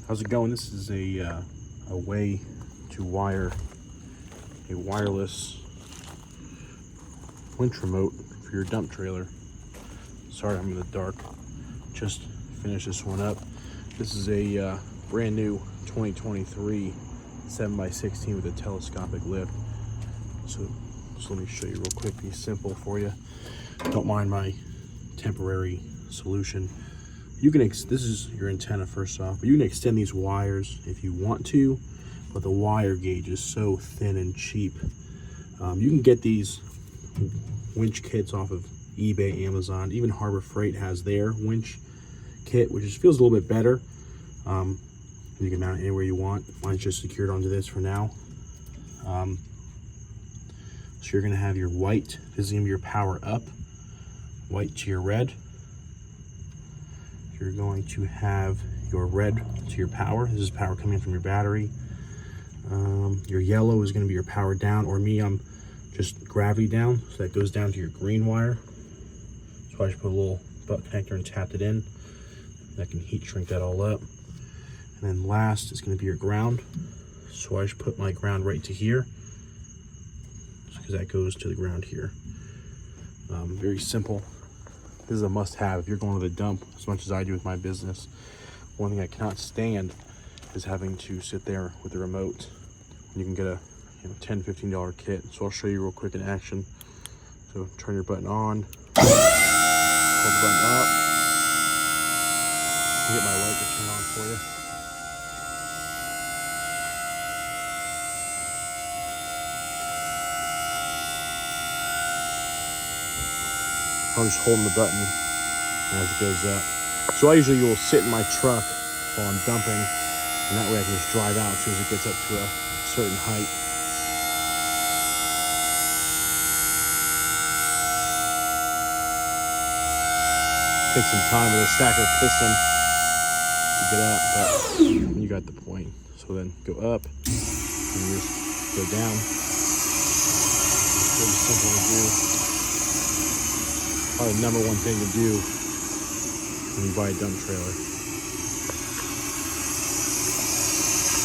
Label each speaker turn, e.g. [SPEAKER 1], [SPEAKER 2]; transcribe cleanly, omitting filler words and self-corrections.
[SPEAKER 1] How's it going? This is a way to wire a wireless winch remote for your dump trailer. Sorry, I'm in the dark. Just finished this one up. This is a brand new 2023 7x16 with a telescopic lift. So let me show you real quick. Be simple for you. Don't mind my temporary solution. You can this is your antenna first off, but you can extend these wires if you want to, but the wire gauge is so thin and cheap. You can get these winch kits off of eBay, Amazon, even Harbor Freight has their winch kit, which just feels a little bit better. You can mount it anywhere you want. Mine's just secured onto this for now. So you're gonna have your white, this is gonna be your power up, white to your red. You're going to have your red to your power. This is power coming in from your battery. Your yellow is going to be your power down, or me, I'm just gravity down, so that goes down to your green wire. So I just put a little butt connector and tapped it in. That can heat shrink that all up. And then last is going to be your ground. So I just put my ground right to here, because that goes to the ground here. Very simple. This is a must-have if you're going to the dump, as much as I do with my business. One thing I cannot stand is having to sit there with the remote. You can get a $10, $15 kit. So I'll show you real quick in action. So turn your button on, hold the button up. I'll get my light to turn on for you. I'm just holding the button as it goes up. So I usually will sit in my truck while I'm dumping, and that way I can just drive out as soon as it gets up to a certain height. Takes some time with a stacker piston to get up, but you got the point. So then go up, and you just go down. It's really simple to do. Probably the #1 thing to do when you buy a dump trailer.